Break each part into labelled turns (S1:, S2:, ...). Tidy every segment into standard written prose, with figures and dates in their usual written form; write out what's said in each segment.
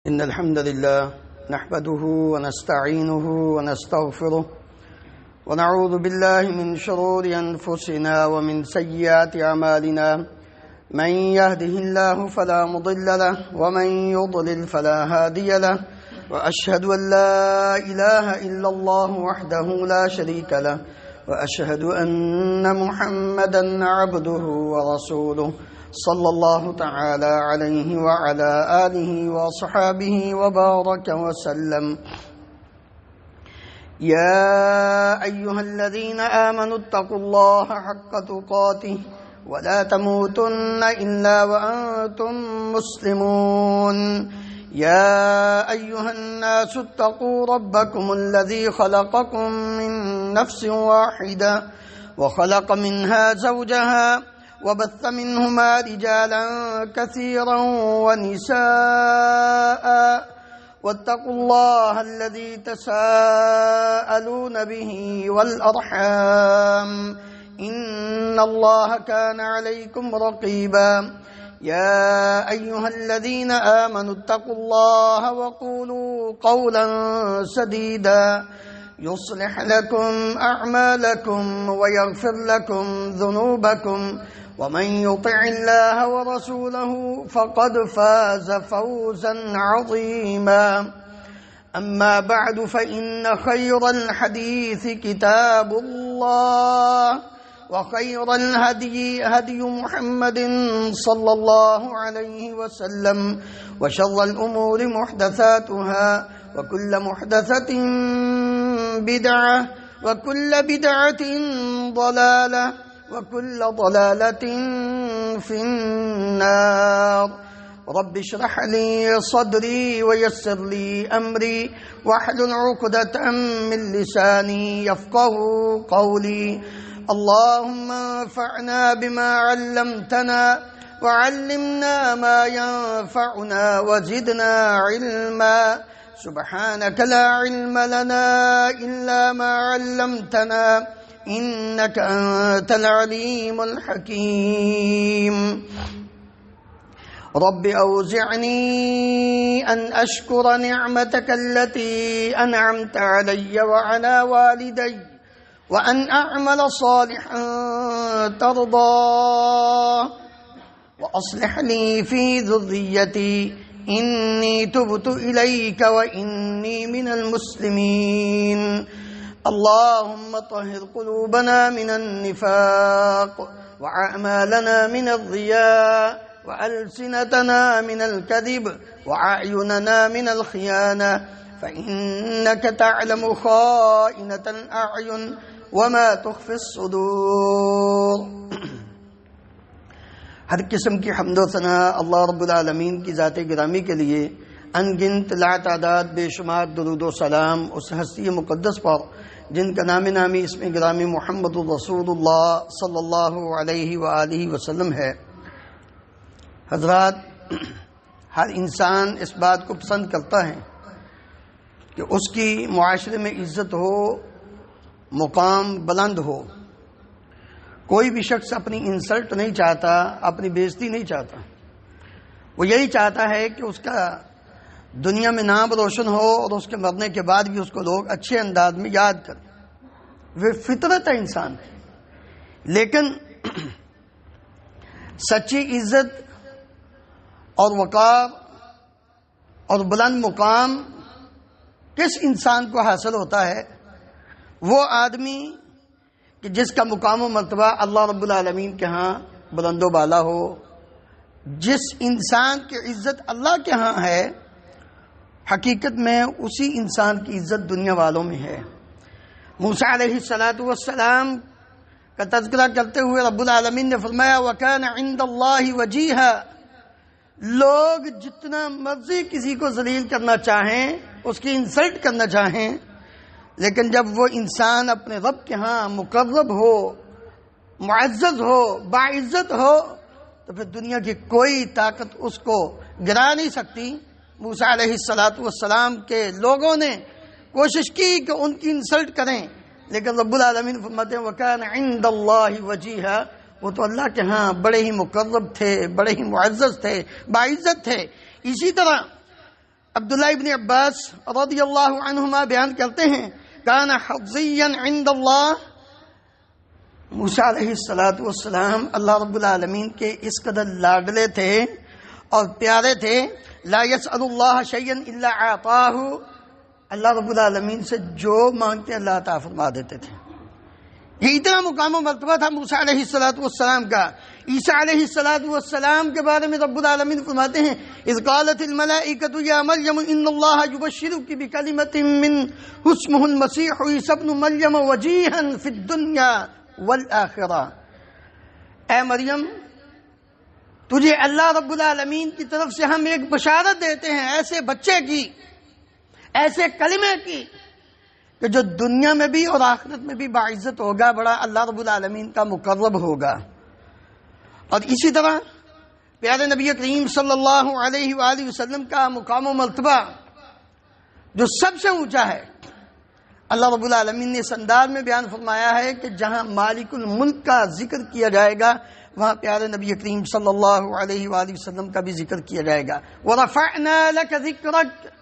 S1: إن الحمد لله نحمده ونستعينه ونستغفره ونعوذ بالله من شرور أنفسنا ومن سيئات أعمالنا من يهده الله فلا مضل له ومن يضلل فلا هادي له وأشهد أن لا إله إلا الله وحده لا شريك له وأشهد أن محمدا عبده ورسوله صلى الله تعالى عليه وعلى آله وصحابه وبارك وسلم. يا أيها الذين آمنوا اتقوا الله حق تقاته ولا تموتن إلا وأنتم مسلمون. يا أيها الناس اتقوا ربكم الذي خلقكم من نفس واحدة وخلق منها زوجها وبث منهما رجالا كثيرا ونساء واتقوا الله الذي تساءلون به والأرحام إن الله كان عليكم رقيبا. يا أيها الذين آمنوا اتقوا الله وقولوا قولا سديدا يصلح لكم أعمالكم ويغفر لكم ذنوبكم ومن يطع الله ورسوله فقد فاز فوزا عظيما. أما بعد فإن خير الحديث كتاب الله وخير الهدي هدي محمد صلى الله عليه وسلم وشر الأمور محدثاتها وكل محدثة بدعة وكل بدعة ضلالة وكل ضلالة في النار. رب اشرح لي صدري ويسر لي أمري واحلل عقدة من لساني يفقه قولي. اللهم انفعنا بما علمتنا وعلمنا ما ينفعنا وزدنا علما. سبحانك لا علم لنا إلا ما علمتنا إنك أنت العليم الحكيم. رب أوزعني أن أشكر نعمتك التي أنعمت علي وعلى والدي وأن أعمل صالحا ترضاه وأصلح لي في ذريتي إني تبت إليك وإني من المسلمين. اللهم طهر قلوبنا من النفاق وأعمالنا من الرياء وألسنتنا من الكذب وأعيننا من الخيانة فإنك تعلم خائنة الأعين وما تخفي الصدور. ہر قسم کی حمد و ثنا اللہ رب العالمین کی ذات گرامی کے لیے، ان گنت لا تعداد بے شمار درود و سلام اس ہستی مقدس پر جن کا نام نامی اسم گرامی محمد الرسول اللہ صلی اللہ علیہ وآلہ وسلم ہے. حضرات، ہر انسان اس بات کو پسند کرتا ہے کہ اس کی معاشرے میں عزت ہو، مقام بلند ہو. کوئی بھی شخص اپنی انسلٹ نہیں چاہتا، اپنی بےزتی نہیں چاہتا. وہ یہی چاہتا ہے کہ اس کا دنیا میں نام روشن ہو اور اس کے مرنے کے بعد بھی اس کو لوگ اچھے انداز میں یاد کریں. وہ فطرت ہے انسان کی. لیکن سچی عزت اور وقار اور بلند مقام کس انسان کو حاصل ہوتا ہے؟ وہ آدمی کہ جس کا مقام و مرتبہ اللہ رب العالمین کے ہاں بلند و بالا ہو. جس انسان کی عزت اللہ کے ہاں ہے، حقیقت میں اسی انسان کی عزت دنیا والوں میں ہے. موسیٰ علیہ السلام کا تذکرہ کرتے ہوئے رب العالمین نے فرمایا وَكَانَ عِندَ اللَّهِ وَجِيهًا. لوگ جتنا مرضی کسی کو ذلیل کرنا چاہیں، اس کی انسلٹ کرنا چاہیں، لیکن جب وہ انسان اپنے رب کے ہاں مقرب ہو، معزز ہو، باعزت ہو، تو پھر دنیا کی کوئی طاقت اس کو گرا نہیں سکتی. موسیٰ علیہ السلام کے لوگوں نے کوشش کی کہ ان کی انسلٹ کریں، لیکن رب العالمین فرماتے ہیں وَكَانَ عِندَ اللَّهِ وَجِيهًا. وہ تو اللہ کے ہاں بڑے ہی مقرب تھے، بڑے ہی معزز تھے، باعزت تھے. اسی طرح عبداللہ ابن عباس رضی اللہ عنہما بیان کرتے ہیں کان حظیا عند اللہ، موسیٰ علیہ السلام اللہ رب العالمین کے اس قدر لاڈلے تھے اور پیارے تھے، لا یسأل اللہ شیئا الا اعطاہ، اللہ رب العالمین سے جو مانگتے اللہ عطا فرما دیتے تھے۔ یہ اتنا مقام و مرتبہ تھا موسیٰ علیہ السلام کا۔ عیسیٰ علیہ السلام کے بارے میں رب العالمین فرماتے ہیں اذ قالت الملائکۃ یا مریم ان اللہ یبشرک بکلمۃ منہ اسمہ المسیح عیسی ابن مریم وجیہا فی الدنیا والآخرہ، اے مریم تجھے اللہ رب العالمین کی طرف سے ہم ایک بشارت دیتے ہیں ایسے بچے کی، ایسے کلمے کی کہ جو دنیا میں بھی اور آخرت میں بھی باعزت ہوگا، بڑا اللہ رب العالمین کا مقرب ہوگا۔ اور اسی طرح پیارے نبی کریم صلی اللہ علیہ وآلہ وسلم کا مقام و مرتبہ جو سب سے اونچا ہے، اللہ رب العالمین نے اس انداز میں بیان فرمایا ہے کہ جہاں مالک الملک کا ذکر کیا جائے گا وہاں پیارے نبی کریم صلی اللہ علیہ وآلہ وسلم کا بھی ذکر کیا جائے گا۔ وَرَفَعْنَا لَكَ ذِكْرَكَ،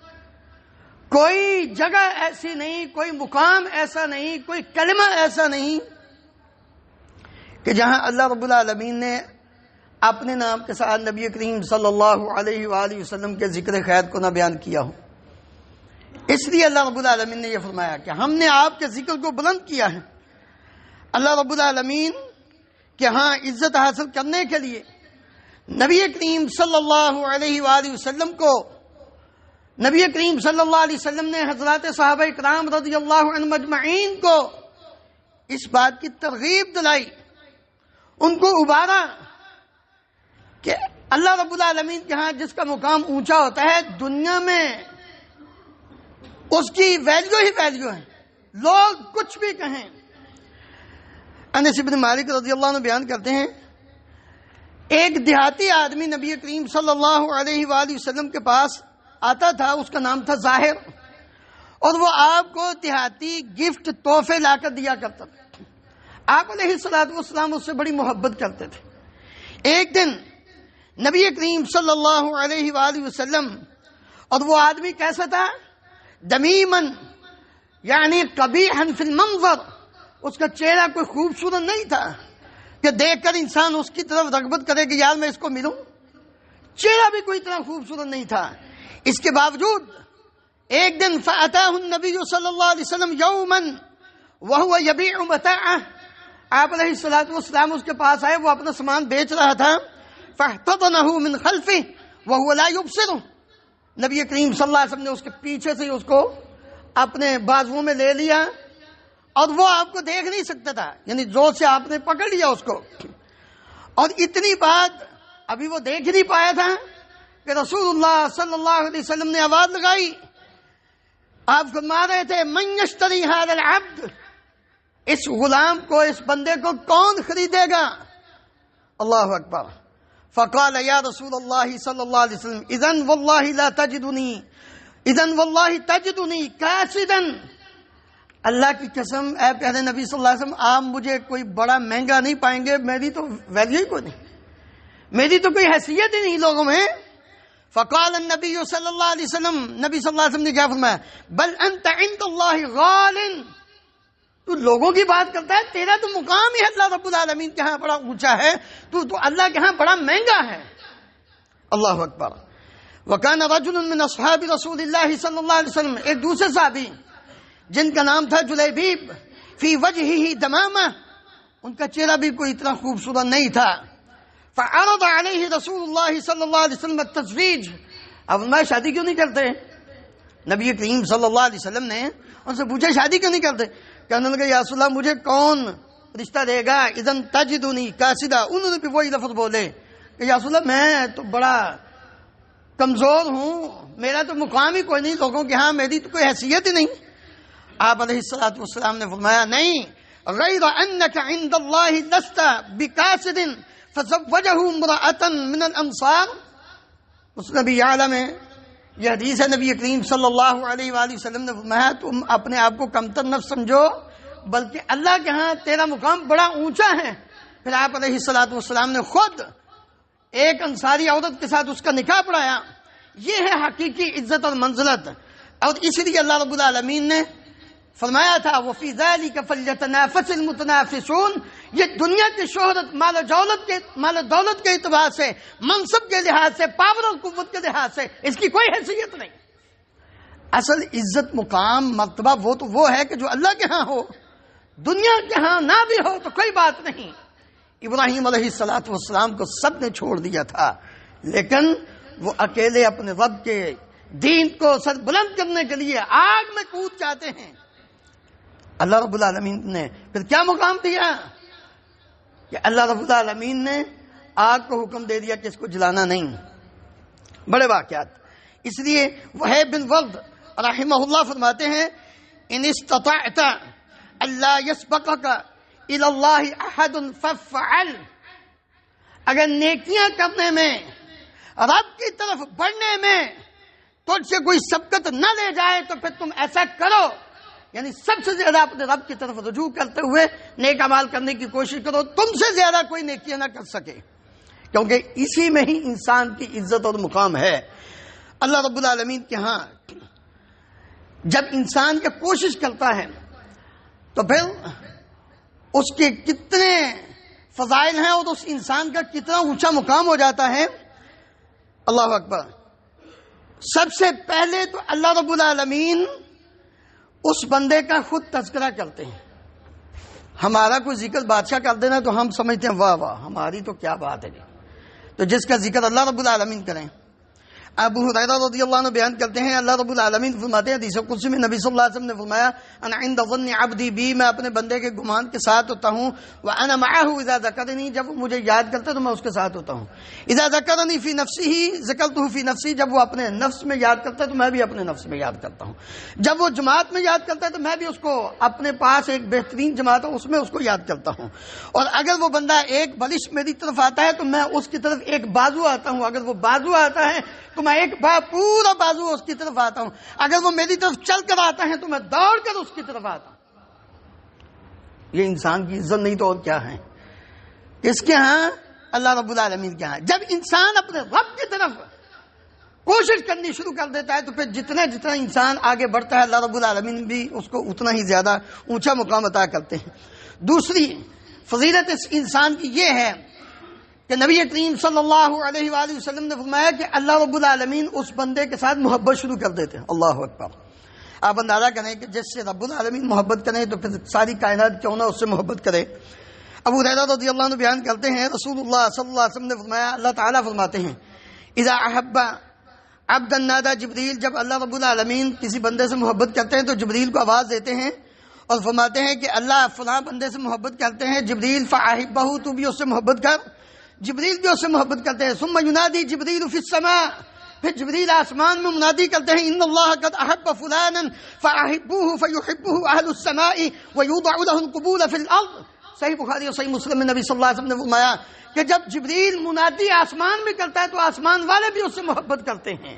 S1: کوئی جگہ ایسی نہیں، کوئی مقام ایسا نہیں، کوئی کلمہ ایسا نہیں کہ جہاں اللہ رب العالمین نے اپنے نام کے ساتھ نبی کریم صلی اللہ علیہ وآلہ وسلم کے ذکر خیر کو نہ بیان کیا ہو۔ اس لیے اللہ رب العالمین نے یہ فرمایا کہ ہم نے آپ کے ذکر کو بلند کیا ہے۔ اللہ رب العالمین کہ ہاں عزت حاصل کرنے کے لیے نبی کریم صلی اللہ علیہ وآلہ وسلم کو، نبی کریم صلی اللہ علیہ وسلم نے حضرات صحابہ اکرام رضی اللہ عنہم اجمعین کو اس بات کی ترغیب دلائی، ان کو ابھارا کہ اللہ رب العالمین کے ہاں جس کا مقام اونچا ہوتا ہے دنیا میں اس کی ویلیو ہی ویلیو ہے، لوگ کچھ بھی کہیں۔ انس بن مالک رضی اللہ عنہ بیان کرتے ہیں ایک دیہاتی آدمی نبی کریم صلی اللہ علیہ وآلہ وسلم کے پاس آتا تھا، اس کا نام تھا ظاہر، اور وہ آپ کو دیہاتی گفٹ تحفے لا کر دیا کرتا تھا۔ آپ علیہ السلام اس سے بڑی محبت کرتے تھے۔ ایک دن نبی کریم صلی اللہ علیہ وآلہ وسلم، اور وہ آدمی کیسا تھا؟ دمیمن یعنی قبیحن فی المنظر، اس کا چہرہ کوئی خوبصورت نہیں تھا کہ دیکھ کر انسان اس کی طرف رغبت کرے کہ یار میں اس کو ملوں، چہرہ بھی کوئی اتنا خوبصورت نہیں تھا۔ اس کے باوجود ایک دن فأتاه النبی صلی اللہ علیہ وسلم یوما وهو یبیع متاعه، آپ علیہ السلام اس کے پاس آئے، وہ اپنا سامان بیچ رہا تھا، فاحتضنه من خلفه وهو لا يبصره، نبی کریم صلی اللہ علیہ وسلم نے اس کے پیچھے سے اس کو اپنے بازوؤں میں لے لیا اور وہ آپ کو دیکھ نہیں سکتا تھا، یعنی زور سے آپ نے پکڑ لیا اس کو، اور اتنی بات ابھی وہ دیکھ نہیں پایا تھا کہ رسول اللہ صلی اللہ علیہ وسلم نے آواز لگائی، آپ فرما رہے تھے من یشتری ھذا العبد، اس غلام کو، اس بندے کو کون خریدے گا؟ اللہ اکبر۔ فقال یا رسول اللہ صلی اللہ علیہ وسلم اذن واللہ لا تجدنی، اذن واللہ تجدنی کاسدا، اللہ کی قسم اے پیارے نبی صلی اللہ علیہ وسلم آپ مجھے کوئی بڑا مہنگا نہیں پائیں گے، میری تو ویلیو ہی کوئی نہیں، میری تو کوئی حیثیت ہی نہیں لوگوں میں۔ فقال النبی صلی اللہ علیہ وسلم، نبی صلی اللہ علیہ وسلم نے کیا فرمایا؟ بل انت عند اللہ غال، تو لوگوں کی بات کرتا ہے، تیرا تو مقام ہی اللہ رب العالمین کے ہاں بڑا اونچا ہے، تو اللہ کے ہاں بڑا مہنگا ہے۔ اللہ اکبر۔ وکان رجل من اصحاب رسول اللہ صلی اللہ علیہ وسلم، ایک دوسرے صحابی جن کا نام تھا جلیبیب، فی وجہہ دمامہ، ان کا چہرہ بھی کوئی اتنا خوبصورت نہیں تھا، فعرض علیہ رسول اللہ صلی اللہ علیہ وسلم التزویج، اب میں شادی کیوں نہیں کرتے؟ نبی کریم صلی اللہ علیہ وسلم نے ان سے پوچھا شادی کیوں نہیں کرتے؟ کہنے لگے یا رسول اللہ مجھے کون رشتہ دے گا؟ اذن تجدنی کاسدا، انہوں نے بھی وہی لفظ بولے کہ یا رسول اللہ میں تو بڑا کمزور ہوں، میرا تو مقام ہی کوئی نہیں لوگوں کے ہاں، میری تو کوئی حیثیت ہی نہیں۔ آپ علیہ السلام نے فرمایا نہیں، غیر انک عند اللہ لست بکاسد فزوجہ امرأة من الانصار، اس نبی عالم ہے، یہ حدیث ہے، نبی کریم صلی اللہ علیہ وآلہ وسلم نے فرمایا تم اپنے آپ کو کمتر نہ سمجھو، بلکہ اللہ کے ہاں تیرا مقام بڑا اونچا ہے۔ پھر آپ علیہ السلام نے خود ایک انصاری عورت کے ساتھ اس کا نکاح پڑھایا۔ یہ ہے حقیقی عزت اور منزلت. اور اس لیے اللہ رب العالمین نے فرمایا تھا وَفِي ذَلِكَ فَلْيَتَنَافَسِ الْمُتَنَافِسُونَ. یہ دنیا کی شہرت مال و دولت کے اعتبار سے، منصب کے لحاظ سے، پاور اور قوت کے لحاظ سے اس کی کوئی حیثیت نہیں. اصل عزت مقام مرتبہ وہ ہے کہ جو اللہ کے ہاں ہو، دنیا کے ہاں نہ بھی ہو تو کوئی بات نہیں. ابراہیم علیہ السلام کو سب نے چھوڑ دیا تھا، لیکن وہ اکیلے اپنے رب کے دین کو سر بلند کرنے کے لیے آگ میں کود جاتے ہیں. اللہ رب العالمین نے پھر کیا مقام دیا کہ اللہ رب العالمین نے آگ کو حکم دے دیا کہ اس کو جلانا نہیں. بڑے واقعات. اس لیے وہیب بن ورد رحمہ اللہ فرماتے ہیں ان استطعت اللہ یسبقک الی اللہ احد فافعل. اگر نیکیاں کرنے میں، رب کی طرف بڑھنے میں تجھ سے کوئی سبقت نہ لے جائے تو پھر تم ایسا کرو. یعنی سب سے زیادہ اپنے رب کی طرف رجوع کرتے ہوئے نیک اعمال کرنے کی کوشش کرو. تم سے زیادہ کوئی نیکیاں نہ کر سکے، کیونکہ اسی میں ہی انسان کی عزت اور مقام ہے. اللہ رب العالمین کے ہاں جب انسان کی کوشش کرتا ہے تو پھر اس کے کتنے فضائل ہیں اور اس انسان کا کتنا اونچا مقام ہو جاتا ہے. اللہ اکبر. سب سے پہلے تو اللہ رب العالمین اس بندے کا خود تذکرہ کرتے ہیں. ہمارا کوئی ذکر بادشاہ کر دینا تو ہم سمجھتے ہیں واہ واہ ہماری تو کیا بات ہے. تو جس کا ذکر اللہ رب العالمین کریں. ابو ہریرہ رضی اللہ عنہ بیان کرتے ہیں اللہ رب العالمین فرماتے ہیں حدیث قدسی میں نبی صلی اللہ علیہ وسلم نے فرمایا انا عند ظن عبدی بی، میں اپنے بندے کے گمان کے ساتھ ہوتا ہوں. وانا معه اذا ذکرنی، جب وہ مجھے یاد کرتا ہے تو میں اس کے ساتھ ہوتا ہوں. اذا ذکرنی فی نفسه ذکرته فی نفسی، جب وہ اپنے نفس میں یاد کرتا ہے تو میں بھی اپنے نفس میں یاد کرتا ہوں. جب وہ جماعت میں یاد کرتا ہے تو میں بھی اس کو اپنے پاس ایک بہترین جماعت ہے اس میں اس کو یاد کرتا ہوں. اور اگر وہ بندہ ایک بلش میری طرف آتا ہے تو میں اس کی طرف ایک بازو آتا ہوں. اگر وہ بازو آتا ہے تو میں ایک پورا بازو اس کی طرف آتا ہوں. اگر وہ میری طرف چل کر آتا ہے تو میں دوڑ کر اس کی طرف آتا ہوں. یہ انسان کی عزت نہیں تو اور کیا ہے. کس کے ہاں؟ اللہ رب العالمین کے ہاں. جب انسان اپنے رب کی طرف کوشش کرنی شروع کر دیتا ہے تو پھر جتنا انسان آگے بڑھتا ہے اللہ رب العالمین بھی اس کو اتنا ہی زیادہ اونچا مقام عطا کرتے ہیں. دوسری فضیلت اس انسان کی یہ ہے کہ نبی کریم صلی اللہ علیہ وآلہ وسلم نے فرمایا کہ اللہ رب العالمین اس بندے کے ساتھ محبت شروع کر دیتے ہیں. اللہ اکبر. آپ اندازہ کریں کہ جس سے رب العالمین محبت کریں تو پھر ساری کائنات کیوں نہ اس سے محبت کرے. ابو ہریرہ رضی اللہ عنہ بیان کرتے ہیں رسول اللہ صلی اللہ علیہ وسلم نے فرمایا، اللہ تعالیٰ فرماتے ہیں اذا احب عبدا نادى جبریل، جب اللہ رب العالمین کسی بندے سے محبت کرتے ہیں تو جبریل کو آواز دیتے ہیں اور فرماتے ہیں کہ اللہ فلاں بندے سے محبت کرتے ہیں جبریل فاحبہ، تو بھی اس سے محبت کر. جبریل بھی اس سے محبت کرتے ہیں. ثم ینادی جبریل فی السماء، پھر جبریل آسمان میں منادی کرتے ہیں ان اللہ قد احب فلانا فاحبوه فیحبه اہل السماء ویوضع له القبول فی الارض. صحیح بخاری اور صحیح مسلم میں نبی صلی اللہ علیہ وسلم نے فرمایا کہ جب جبریل منادی آسمان میں کرتا ہے تو آسمان والے بھی اس سے محبت کرتے ہیں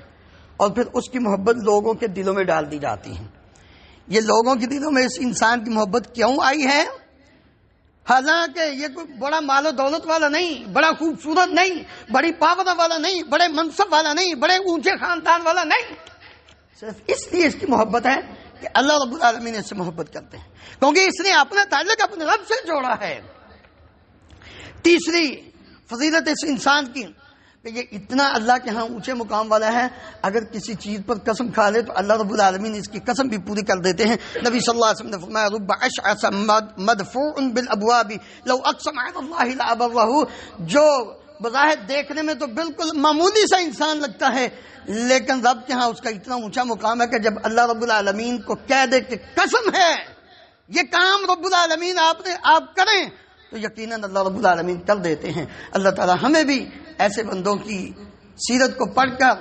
S1: اور پھر اس کی محبت لوگوں کے دلوں میں ڈال دی جاتی ہے. یہ لوگوں کے دلوں میں اس انسان کی محبت کیوں آئی ہے؟ حالانکہ یہ کوئی بڑا مال و دولت والا نہیں، بڑا خوبصورت نہیں، بڑی پاور والا نہیں، بڑے منصب والا نہیں، بڑے اونچے خاندان والا نہیں. صرف اس لیے اس کی محبت ہے کہ اللہ رب العالمین اس سے محبت کرتے ہیں کیونکہ اس نے اپنا تعلق اپنے رب سے جوڑا ہے. تیسری فضیلت اس انسان کی کہ یہ اتنا اللہ کے ہاں اونچے مقام والا ہے، اگر کسی چیز پر قسم کھا لے تو اللہ رب العالمین اس کی قسم بھی پوری کر دیتے ہیں. نبی صلی اللہ علیہ وسلم نے فرمایا رب اشعث مدفوع بالابواب لو اقسم علی اللہ لابره. جو بظاہر دیکھنے میں تو بالکل معمولی سا انسان لگتا ہے لیکن رب کے ہاں اس کا اتنا اونچا مقام ہے کہ جب اللہ رب العالمین کو کہہ دے کہ قسم ہے یہ کام رب العالمین آپ کریں تو یقیناً اللہ رب العالمین کر دیتے ہیں. اللہ تعالی ہمیں بھی ایسے بندوں کی سیرت کو پڑھ کر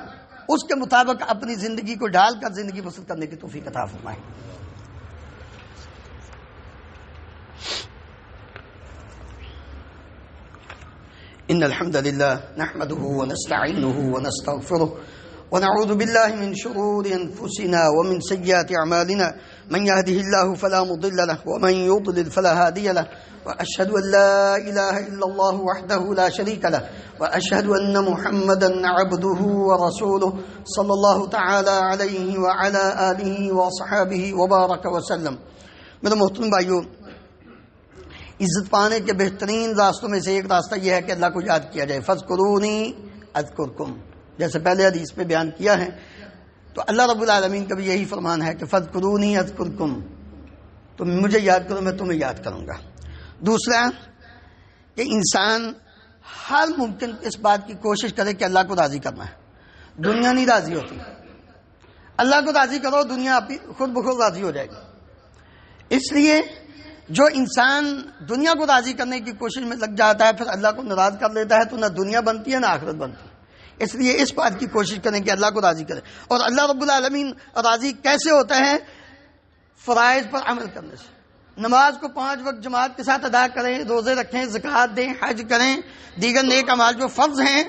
S1: اس کے مطابق اپنی زندگی کو ڈال کر زندگی بسر کرنے کی توفیق عطا فرمائے. ان الحمد لله نحمده ونستعينه ونستغفره ونعوذ بالله من شرور أنفسنا ومن سيئات أعمالنا من يهده الله فلا مضل له ومن يضلل فلا هادي له وأشهد أن لا إله إلا الله وحده لا شريك له وأشهد أن محمدا عبده ورسوله صلى الله تعالى عليه وعلى آله وصحابه وبارك وسلم. میرے محترم بھائیو، عزت پانے کے بہترین راستوں میں سے ایک راستہ یہ ہے کہ اللہ کو یاد کیا جائے. فاذکرونی اذکرکم، جیسے پہلے حدیث میں بیان کیا ہے. تو اللہ رب العالمین کا بھی یہی فرمان ہے کہ فاذکرونی اذکرکم، تم مجھے یاد کرو میں تمہیں یاد کروں گا. دوسرا کہ انسان ہر ممکن اس بات کی کوشش کرے کہ اللہ کو راضی کرنا ہے. دنیا نہیں راضی ہوتی. اللہ کو راضی کرو، دنیا خود بخود راضی ہو جائے گی. اس لیے جو انسان دنیا کو راضی کرنے کی کوشش میں لگ جاتا ہے پھر اللہ کو ناراض کر لیتا ہے تو نہ دنیا بنتی ہے نہ آخرت بنتی ہے. اس لیے اس بات کی کوشش کریں کہ اللہ کو راضی کریں. اور اللہ رب العالمین راضی کیسے ہوتا ہے؟ فرائض پر عمل کرنے سے. نماز کو 5 وقت جماعت کے ساتھ ادا کریں، روزے رکھیں، زکوٰۃ دیں، حج کریں، دیگر نیک اعمال جو فرض ہیں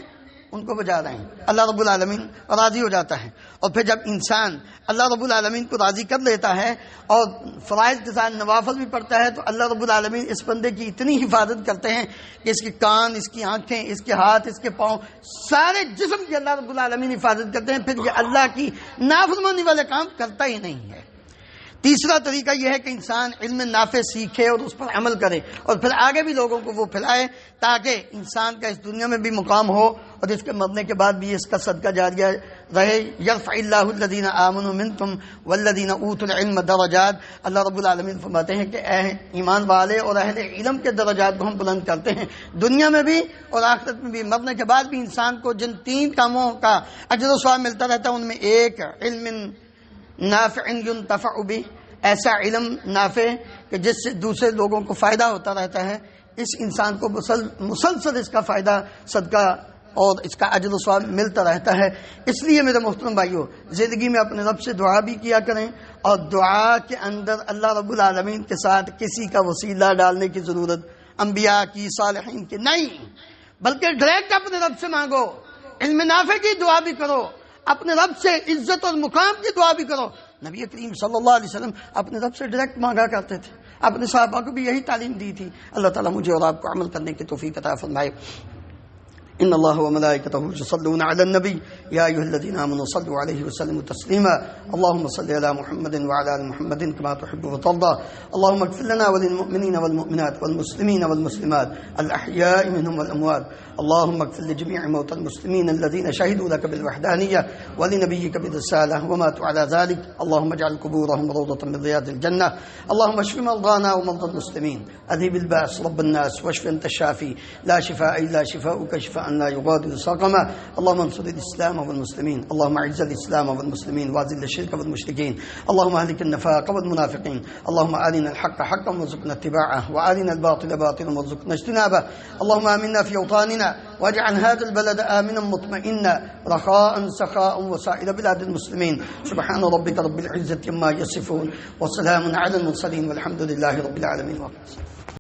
S1: ان کو بجا رہیں، اللہ رب العالمین راضی ہو جاتا ہے. اور پھر جب انسان اللہ رب العالمین کو راضی کر لیتا ہے اور فرائض کے ساتھ نوافل بھی پڑھتا ہے تو اللہ رب العالمین اس بندے کی اتنی حفاظت کرتے ہیں کہ اس کے کان، اس کی آنکھیں، اس کے ہاتھ، اس کے پاؤں، سارے جسم کی اللہ رب العالمین حفاظت کرتے ہیں. پھر یہ اللہ کی نافرمانی والے کام کرتا ہی نہیں ہے. تیسرا طریقہ یہ ہے کہ انسان علم نافع سیکھے اور اس پر عمل کرے اور پھر آگے بھی لوگوں کو وہ پھیلائے تاکہ انسان کا اس دنیا میں بھی مقام ہو اور اس کے مرنے کے بعد بھی اس کا صدقہ جاریہ رہے. یرفع اللہ الذین آمنوا منکم والذین اوتوا العلم درجات. اللہ رب العالمین فرماتے ہیں کہ اے ایمان والے اور اہل علم کے درجات کو ہم بلند کرتے ہیں دنیا میں بھی اور آخرت میں بھی. مرنے کے بعد بھی انسان کو جن 3 کاموں کا اجر و ثواب ملتا رہتا ہے ان میں ایک علم نافع ينتفع به، ایسا علم نافع کہ جس سے دوسرے لوگوں کو فائدہ ہوتا رہتا ہے. اس انسان کو مسلسل اس کا فائدہ، صدقہ اور اس کا اجر و ثواب ملتا رہتا ہے. اس لیے میرے محترم بھائیو، زندگی میں اپنے رب سے دعا بھی کیا کریں اور دعا کے اندر اللہ رب العالمین کے ساتھ کسی کا وسیلہ ڈالنے کی ضرورت انبیاء کی، صالحین کی نہیں، بلکہ ڈائریکٹ اپنے رب سے مانگو. علم نافع کی دعا بھی کرو، اپنے رب سے عزت اور مقام کی دعا بھی کرو. نبی کریم صلی اللہ علیہ وسلم اپنے رب سے ڈائریکٹ مانگا کرتے تھے، اپنے صحابہ کو بھی یہی تعلیم دی تھی. اللہ تعالیٰ مجھے اور آپ کو عمل کرنے کی توفیق عطا فرمائے. ان اللہ وملائکتہ یصلون علی النبی یا ایھا الذین آمنوا صلوا علیہ وسلموا تسلیما. اللهم صل علی محمد وعلى آل محمد كما تحب وترضى. اللهم اغفر لنا وللمؤمنین والمؤمنات والمسلمین والمسلمات الاحیاء منهم والاموات. اللهم اغفر لجميع موتى المسلمين الذين شهدوا لك بالوحدانية ولنبيك بالرسالة وماتوا على ذلك. اللهم اجعل قبورهم روضة من رياض الجنة. اللهم اشف مرضانا ومرضى المسلمين. اذهب الباس رب الناس واشف انت الشافي لا شفاء الا شفاؤك شفاء لا يغادر سقما. اللهم انصر الاسلام والمسلمين. اللهم اعز الاسلام والمسلمين واذل الشرك والمشركين. اللهم اهلك النفاق والمنافقين. اللهم ارنا الحق حقا وارزقنا اتباعه وارنا الباطل باطلا وارزقنا اجتنابه. اللهم امنا في اوطاننا واجعل هذا البلد آمنا مطمئنا رخاء سخاء وسائر بلاد المسلمين. سبحان ربك رب العزة عما يصفون وسلام على المرسلين والحمد لله رب العالمين.